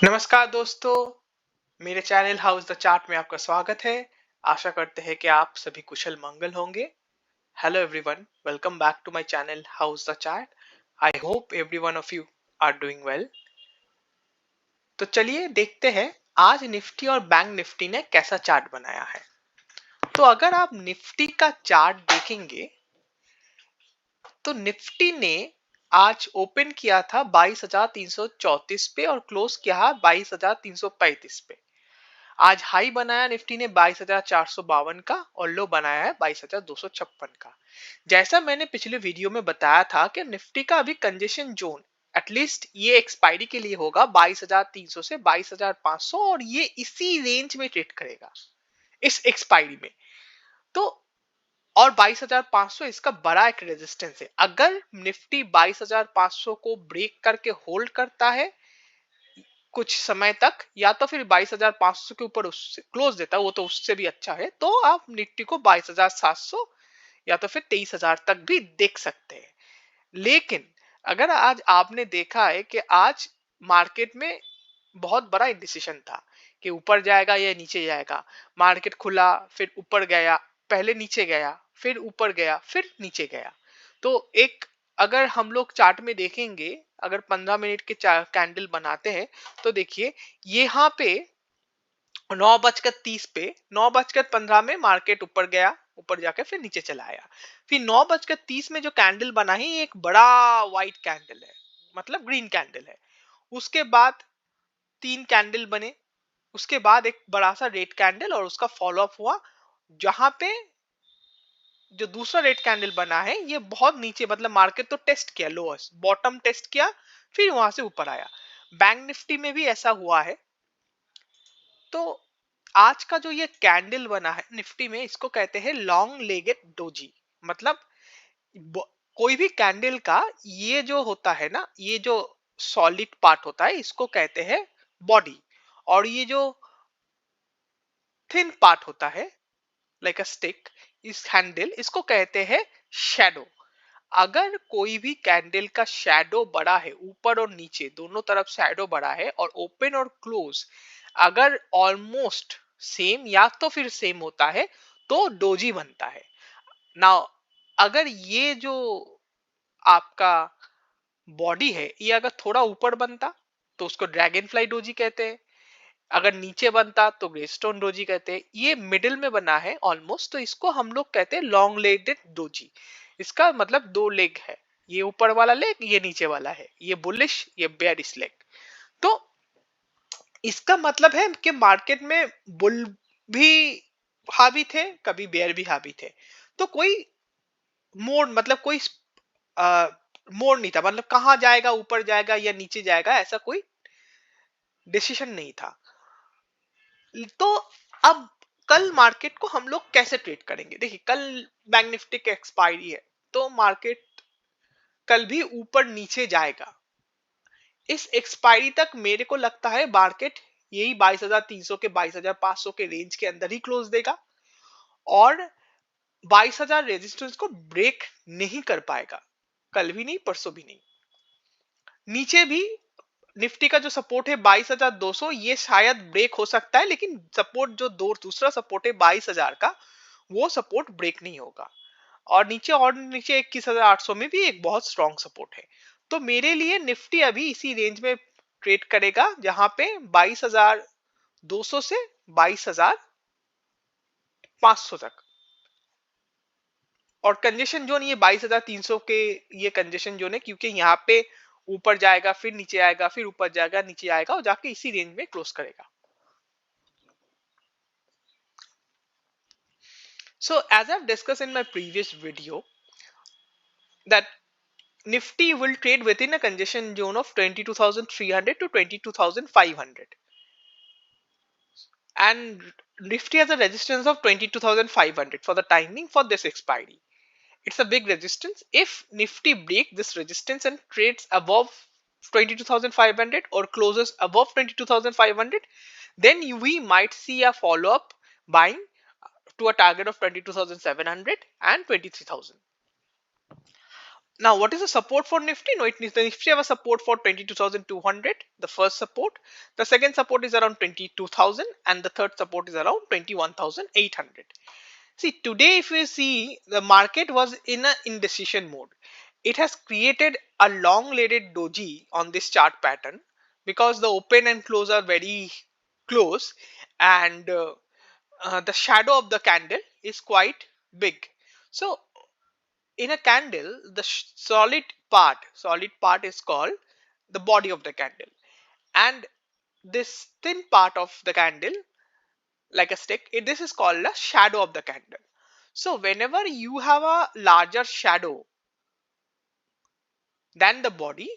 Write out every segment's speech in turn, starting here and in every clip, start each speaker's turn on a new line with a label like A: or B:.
A: नमस्कार दोस्तों, मेरे चैनल हाउस द चार्ट में आपका स्वागत है। आशा करते हैं कि आप सभी कुशल मंगल होंगे। Hello everyone, welcome back to my channel house the chart. I hope every one of you are doing well. तो चलिए देखते हैं आज निफ्टी और बैंक निफ्टी ने कैसा चार्ट बनाया है। तो अगर आप निफ्टी का चार्ट देखेंगे तो निफ्टी ने आज ओपन किया था 22,334 पे और क्लोज किया 22,335 पे। आज हाई बनाया निफ्टी ने 22,452 का और लो बनाया है 22,256 का। जैसा मैंने पिछले वीडियो में बताया था कि निफ्टी का अभी कंजेशन जोन एटलीस्ट ये एक्सपायरी के लिए होगा 22,300 से 22,500 और ये इसी रेंज में ट्रेड करेगा इस एक्सपायरी में। तो और 22,500 इसका बड़ा एक रेजिस्टेंस है। अगर निफ्टी 22,500 को ब्रेक करके होल्ड करता है कुछ समय तक या तो फिर 22,500 के ऊपर उससे क्लोज देता है, वो तो उससे भी अच्छा है, तो आप निफ्टी को 22,700 या तो फिर 23,000 तक भी देख सकते हैं। लेकिन अगर आज आपने देखा है कि आज मार्केट में बहुत बड़ा डिसीजन था कि ऊपर जाएगा या नीचे जाएगा। मार्केट खुला, फिर ऊपर गया, पहले नीचे गया, फिर ऊपर गया, फिर नीचे गया। तो एक अगर हम लोग चार्ट में देखेंगे, अगर 15 मिनट के कैंडल बनाते हैं तो देखिए यहाँ पे 9:30 पे 9:15 में मार्केट ऊपर गया, ऊपर जाके फिर नीचे चला आया। फिर 9:30 में जो कैंडल बना है ये एक बड़ा व्हाइट कैंडल है, मतलब ग्रीन कैंडल है। उसके बाद तीन कैंडल बने, उसके बाद एक बड़ा सा रेड कैंडल और उसका फॉलो अप हुआ, जहां पे जो दूसरा रेड कैंडल बना है ये बहुत नीचे, मतलब मार्केट तो टेस्ट किया, लोअर्स बॉटम टेस्ट किया, फिर वहां से ऊपर आया। बैंक निफ्टी में भी ऐसा हुआ है। तो आज का जो ये कैंडल बना है निफ्टी में, इसको कहते हैं लॉन्ग लेगेड डोजी। मतलब कोई भी कैंडल का ये जो होता है ना, ये जो सॉलिड पार्ट होता है इसको कहते हैं बॉडी, और ये जो थिन पार्ट होता है लाइक अ स्टिक, इस हैंडल इसको कहते हैं शैडो। अगर कोई भी कैंडल का शैडो बड़ा है, ऊपर और नीचे दोनों तरफ शैडो बड़ा है, और ओपन और क्लोज अगर ऑलमोस्ट सेम या तो फिर सेम होता है तो डोजी बनता है। नाउ अगर ये जो आपका बॉडी है ये अगर थोड़ा ऊपर बनता तो उसको ड्रैगन फ्लाई डोजी कहते हैं, अगर नीचे बनता तो ग्रेस्टोन डोजी कहते हैं। ये मिडिल में बना है ऑलमोस्ट, तो इसको हम लोग कहते हैं लॉन्ग लेगेड डोजी। इसका मतलब दो लेग है, ये ऊपर वाला लेग, ये नीचे वाला है, ये बुलिश, ये बेयरिश लेग। तो इसका मतलब है कि मार्केट में बुल भी हावी थे, कभी बेयर भी हावी थे। तो कोई मोड़, मतलब कोई आ, मोड़ नहीं था, मतलब कहाँ जाएगा, ऊपर जाएगा या नीचे जाएगा, ऐसा कोई डिसीजन नहीं था। तो अब कल मार्केट को हम लोग कैसे ट्रेड करेंगे? देखिए कल बैंक निफ्टी की एक्सपायरी है, तो मार्केट कल भी ऊपर नीचे जाएगा। इस एक्सपायरी तक मेरे को लगता है मार्केट यही 22,300 के 22,500 के रेंज के अंदर ही क्लोज देगा, और 22,000 रेजिस्टेंस को ब्रेक नहीं कर पाएगा, कल भी नहीं, परसों भी नहीं। नीचे भी निफ्टी का जो सपोर्ट है 22,200, ये शायद ब्रेक हो सकता है, लेकिन सपोर्ट जो दूसरा सपोर्ट है 22,000 का, वो सपोर्ट ब्रेक नहीं होगा। और नीचे 21,800 में भी एक बहुत स्ट्रॉन्ग सपोर्ट है। तो मेरे लिए निफ्टी अभी इसी रेंज में ट्रेड करेगा, जहां पे 22,200 से 22,500 तक, और कंजेशन जोन ये 22,300 के, ये कंजेशन जोन है, क्योंकि यहाँ पे ऊपर जाएगा, फिर नीचे आएगा, फिर ऊपर जाएगा, नीचे आएगा, और जाके इसी रेंज में क्लोज करेगा। So as I've discussed in my previous video that Nifty will trade within a congestion zone of 22,300 to 22,500, and Nifty has a resistance of 22,500 for the timing for this expiry. It's a big resistance. If Nifty break this resistance and trades above 22,500 or closes above 22,500, then we might see a follow up buying to a target of 22,700 and 23,000. Now, what is the support for Nifty? No, it needs the Nifty have a support for 22,200. The first support. The second support is around 22,000, and the third support is around 21,800. See, today, if you see, the market was in a indecision mode. It has created a long-legged doji on this chart pattern because the open and close are very close, and the shadow of the candle is quite big. So in a candle, the solid part is called the body of the candle, and this thin part of the candle, like a stick, this is called a shadow of the candle. So whenever you have a larger shadow than the body,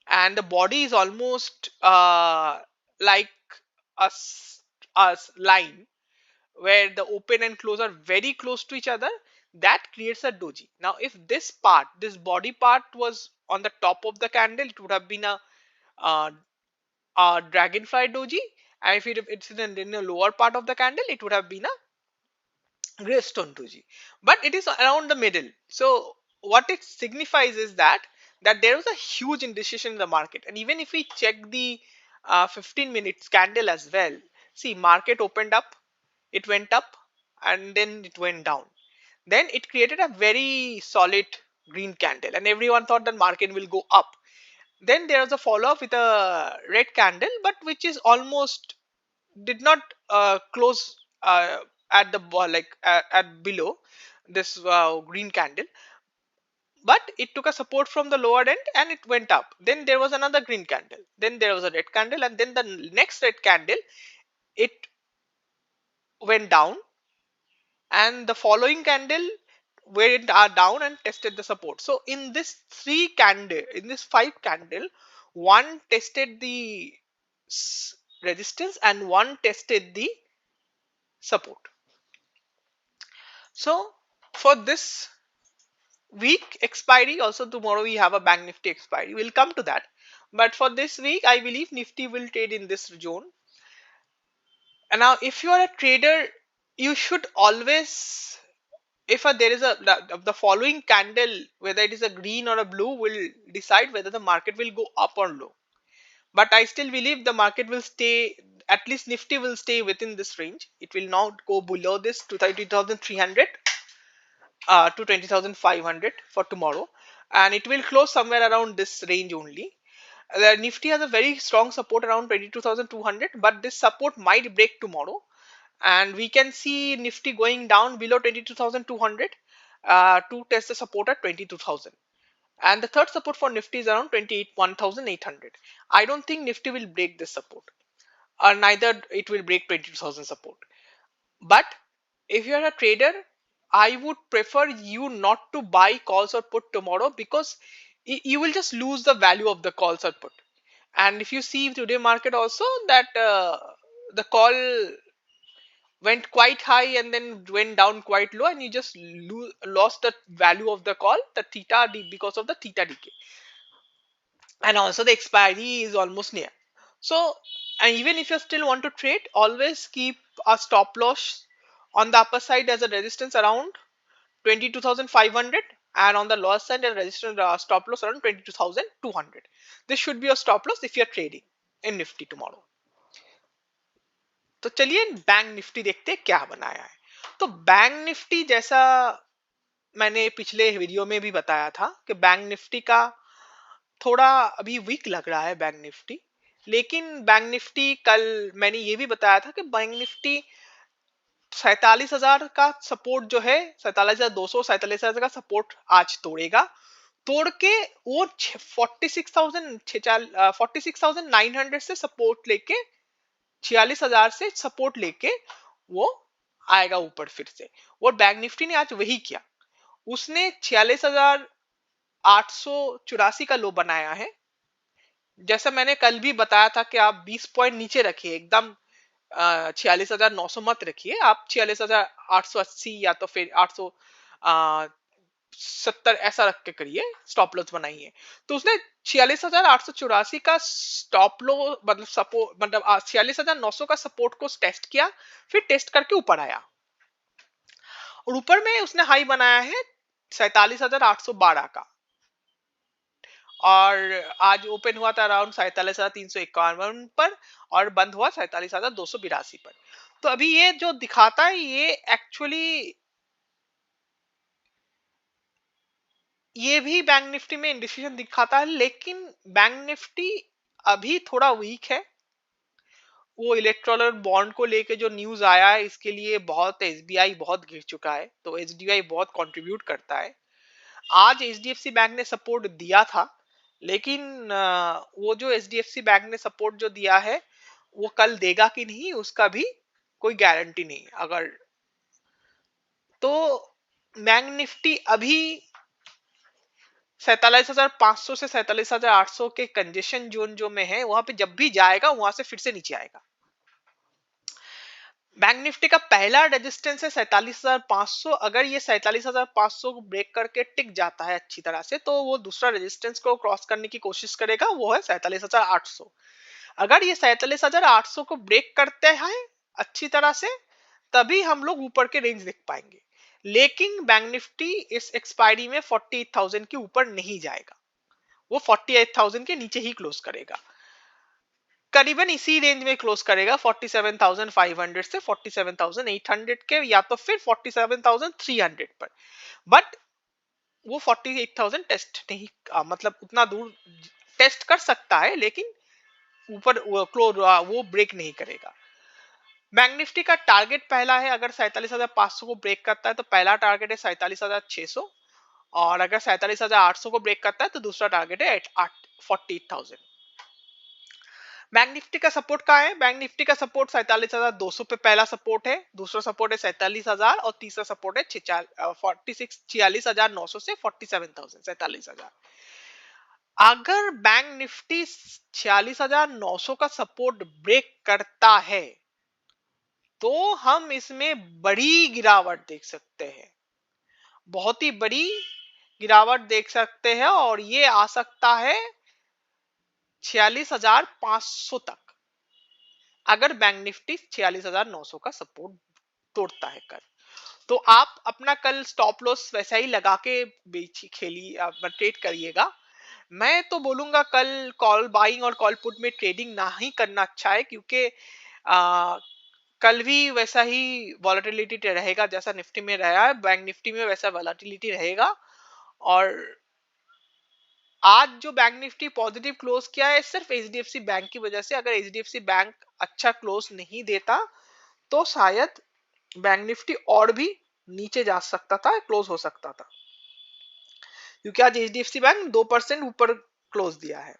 A: and the body is almost like a, a line where the open and close are very close to each other, that creates a doji. Now if this body part was on the top of the candle, it would have been uh, a dragonfly doji, and if it's in the lower part of the candle, it would have been a Greystone 2G, but it is around the middle. So what it signifies is that there was a huge indecision in the market, and even if we check the 15 minutes candle as well, see, market opened up, it went up, and then it went down. Then it created a very solid green candle, and everyone thought that market will go up. Then there was a follow up with a red candle, but which is almost did not close at the like at below this green candle, but it took a support from the lower end and it went up. Then there was another green candle, then there was a red candle, and then the next red candle, it went down, and the following candle went down and tested the support. So in this five candle, one tested the resistance and one tested the support. So for this week expiry, also tomorrow we have a bank nifty expiry, we'll come to that. But for this week, I believe nifty will trade in this zone. And now if you are a trader, you should always, if there is the following candle, whether it is a green or a blue, will decide whether the market will go up or low. But I still believe the market will stay, at least nifty will stay within this range. It will not go below this to 30,300 to 20,500 for tomorrow, and it will close somewhere around this range only. The Nifty has a very strong support around 22,200, but this support might break tomorrow, and we can see Nifty going down below 22,200 to test the support at 22,000. And the third support for Nifty is around 21,800. I don't think Nifty will break this support, or neither it will break 22,000 support. But if you're a trader, I would prefer you not to buy calls or put tomorrow, because you will just lose the value of the calls or put. And if you see today market also, that the call went quite high and then went down quite low, and you just lost the value of the call, the theta because of the theta decay. And also the expiry is almost near. So, and even if you still want to trade, always keep a stop loss on the upper side as a resistance around 22,500, and on the lower side a resistance stop loss around 22,200. This should be your stop loss if you are trading in Nifty tomorrow. तो चलिए bank Nifty देखते हैं क्या बनाया है। तो bank Nifty जैसा मैंने पिछले वीडियो में भी बताया था कि बैंक निफ्टी का थोड़ा अभी वीक लग रहा है बैंक निफ्टी। लेकिन बैंक निफ्टी कल मैंने ये भी बताया था कि बैंक निफ्टी 47,000 का सपोर्ट जो है, 47,200 47,000 का सपोर्ट आज तोड़ेगा। तोड़ के वो 46,900 से सपोर्ट लेके 46,000 से सपोर्ट लेके वो आएगा ऊपर फिर से। और बैंक निफ्टी ने आज वही किया, उसने 46,884 का लो बनाया है। जैसा मैंने कल भी बताया था कि आप 20 पॉइंट नीचे रखिए, एकदम 46,900 मत रखिए, आप 46,880 या तो फिर 870 ऐसा रख के करिए, स्टॉप लॉस बनाइए। तो उसने 46,884 का स्टॉप लो मतलब सपोर्ट मतलब 46,900 का सपोर्ट को टेस्ट किया, फिर टेस्ट करके ऊपर आया, और ऊपर में उसने हाई बनाया है 47,812 का। और आज ओपन हुआ था अराउंड 47,351 पर और बंद हुआ 47,282 पर। तो अभी ये जो दिखाता है ये एक्चुअली ये भी बैंक निफ्टी में इंडिकेशन दिखाता है, लेकिन बैंक निफ्टी अभी थोड़ा वीक है। वो इलेक्ट्रॉलर बॉन्ड को लेके जो न्यूज आया है इसके लिए बहुत एसबीआई बहुत गिर चुका है, तो एचडीआई बहुत कंट्रीब्यूट करता है। आज एचडीएफसी बैंक ने सपोर्ट दिया था, लेकिन वो जो एचडीएफसी बैंक ने सपोर्ट जो दिया है वो कल देगा कि नहीं उसका भी कोई गारंटी नहीं। अगर तो बैंक निफ्टी अभी 47,500 से 47,800 के कंजेशन जोन जो में है वहां पे जब भी जाएगा वहां से फिर से नीचे आएगा। बैंक निफ्टी का पहला रेजिस्टेंस है 47,500। अगर ये 47,500 को ब्रेक करके टिक जाता है अच्छी तरह से, तो वो दूसरा रेजिस्टेंस को क्रॉस करने की कोशिश करेगा, वो है 47,800। अगर ये 47,800 को ब्रेक करते हैं अच्छी तरह से, तभी हम लोग ऊपर के रेंज देख पाएंगे। लेकिन बैंक निफ्टी इस एक्सपायरी में 48,000 के ऊपर नहीं जाएगा, वो 48,000 के नीचे ही क्लोज करेगा, करीबन इसी रेंज में क्लोज करेगा 47,500 से 47,800 के, या तो फिर 47,300 पर। बट वो 48,000 टेस्ट नहीं, मतलब उतना दूर टेस्ट कर सकता है, लेकिन ऊपर वो क्लोज वो ब्रेक नहीं करेगा। बैंक निफ्टी का टारगेट पहला है, अगर 47,500 को ब्रेक करता है तो पहला टारगेट है 47,600, और अगर 47,800 को ब्रेक करता है तो दूसरा टारगेट है 48,000। बैंक निफ्टी का सपोर्ट कहाँ है? बैंक निफ्टी का सपोर्ट 47,200 पे पहला सपोर्ट है, दूसरा सपोर्ट है 47,000 और तीसरा सपोर्ट है 46,900 से 47,000 47,000। अगर बैंक निफ्टी 46,900 का सपोर्ट ब्रेक करता है तो हम इसमें बड़ी गिरावट देख सकते हैं, बहुत ही बड़ी गिरावट देख सकते हैं, और ये आ सकता है 46,500 तक, अगर बैंक निफ्टी 46,900 का सपोर्ट तोड़ता है कल। तो आप अपना कल स्टॉप लॉस वैसा ही लगा के बेची खेली ट्रेड करिएगा। मैं तो बोलूंगा कल कॉल बाइंग और कॉल पुट में ट्रेडिंग ना ही करना अच्छा है, क्योंकि आ, कल भी वैसा ही वॉलेटिलिटी रहेगा जैसा निफ्टी में रहा है, बैंक निफ्टी में वैसा वॉलेटिलिटी रहेगा। और आज जो बैंक निफ्टी पॉजिटिव क्लोज किया है सिर्फ एचडीएफसी बैंक की वजह से। अगर एचडीएफसी बैंक अच्छा क्लोज नहीं देता तो शायद बैंक निफ्टी और भी नीचे जा सकता था, क्लोज हो सकता था, क्योंकि आज एचडीएफसी बैंक 2% ऊपर क्लोज दिया है।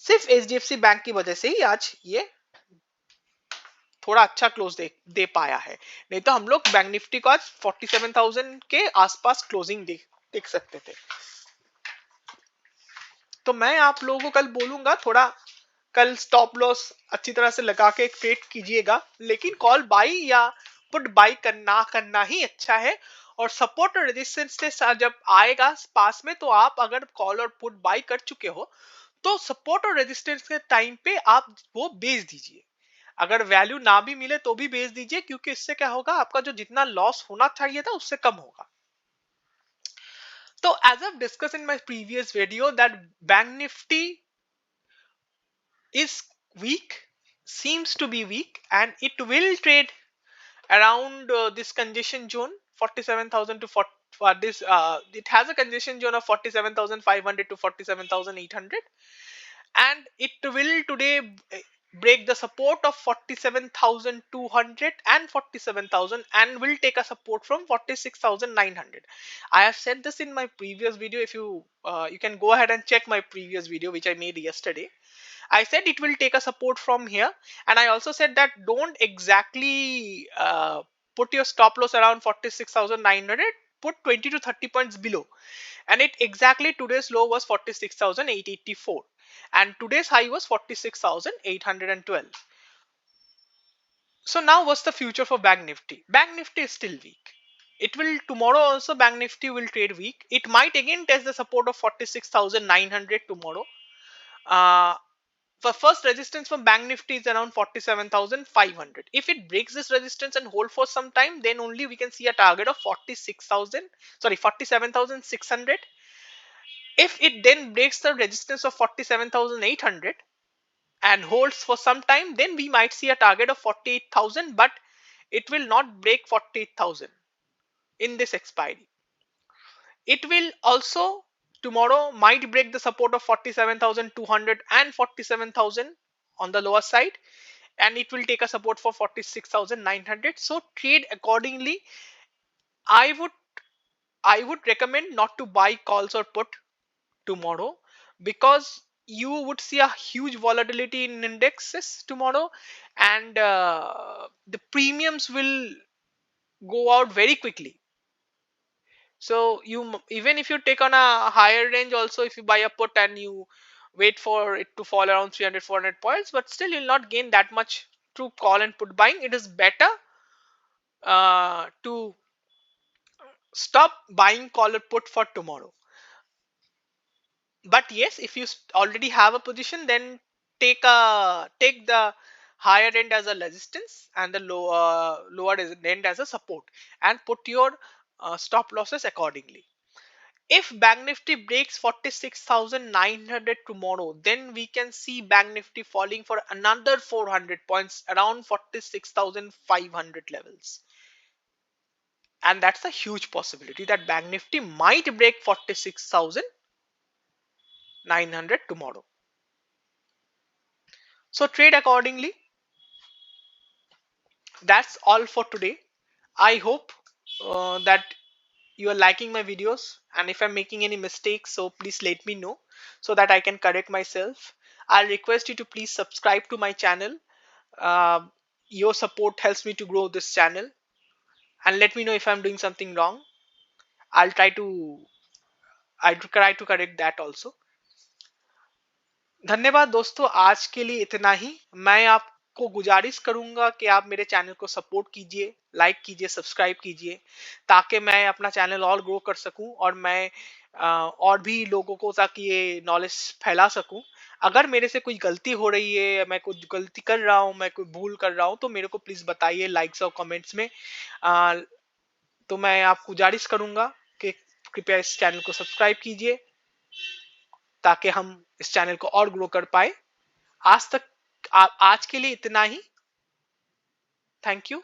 A: सिर्फ एचडीएफसी बैंक की वजह से ही आज ये थोड़ा अच्छा क्लोज दे पाया है, नहीं तो हम लोग बैंक निफ्टी को आज 47,000 के आसपास क्लोजिंग देख सकते थे। तो मैं आप लोगों को कल बोलूंगा थोड़ा कल स्टॉप लॉस अच्छी तरह से लगा के ट्रेड कीजिएगा, लेकिन कॉल बाई या पुट बाई करना ही अच्छा है। और सपोर्ट और रेजिस्टेंस के साथ जब आएगा पास में, तो आप अगर कॉल और पुट बाई कर चुके हो तो सपोर्ट और रेजिस्टेंस के टाइम पे आप वो बेच दीजिए। अगर वैल्यू ना भी मिले तो भी बेच दीजिए, क्योंकि इससे क्या होगा, आपका जो जितना लॉस होना चाहिए था उससे कम होगा। तो as I've discussed in my previous video that bank nifty is weak, seems to be weak, and it will trade around this congestion zone 47,000 to 40, for this it has a congestion zone of 47,500 to 47,800, and it will today break the support of 47,200 and 47,000 and will take a support from 46,900. I have said this in my previous video. If you can go ahead and check my previous video which I made yesterday. I said it will take a support from here, and I also said that don't exactly put your stop loss around 46,900, put 20 to 30 points below. And it exactly today's low was 46,884 and today's high was 46,812. So now what's the future for bank nifty? Bank nifty is still weak. It will tomorrow also, bank nifty will trade weak. It might again test the support of 46,900 tomorrow. uh, the first resistance from bank nifty is around 47,500. If it breaks this resistance and hold for some time, then only we can see a target of 47,600. If it then breaks the resistance of 47,800 and holds for some time, then we might see a target of 48,000, but it will not break 48,000 in this expiry. It will also tomorrow might break the support of 47,200 and 47,000 on the lower side, and it will take a support for 46,900. So trade accordingly. I would I would recommend not to buy calls or put tomorrow, because you would see a huge volatility in indexes tomorrow, and the premiums will go out very quickly. So even if you take on a higher range also, if you buy a put and you wait for it to fall around 300 400 points, but still you'll not gain that much through call and put buying. It is better to stop buying call or put for tomorrow. But yes, if you already have a position, then take the higher end as a resistance and the lower end as a support, and put your stop losses accordingly. If Bank Nifty breaks 46,900 tomorrow, then we can see Bank Nifty falling for another 400 points around 46,500 levels. And that's a huge possibility that Bank Nifty might break 46,900 tomorrow. So trade accordingly. That's all for today. I hope that you are liking my videos, and if I'm making any mistakes, so please let me know so that I can correct myself. I'll request you to please subscribe to my channel. Uh, your support helps me to grow this channel, and let me know if I'm doing something wrong. I'll try to correct that also. धन्यवाद दोस्तों, आज के लिए इतना ही। मैं आपको गुजारिश करूंगा कि आप मेरे चैनल को सपोर्ट कीजिए, लाइक कीजिए, सब्सक्राइब कीजिए, ताकि मैं अपना चैनल और ग्रो कर सकूं, और मैं और भी लोगों को ताकि ये नॉलेज फैला सकूं। अगर मेरे से कोई गलती हो रही है, मैं कुछ गलती कर रहा हूं, मैं कोई भूल कर रहा हूं, तो मेरे को प्लीज बताइए लाइक्स और कमेंट्स में। अ, तो मैं आपको गुजारिश करूंगा कि कृपया इस चैनल को सब्सक्राइब कीजिए, ताकि हम इस चैनल को और ग्रो कर पाए। आज के लिए इतना ही। Thank you.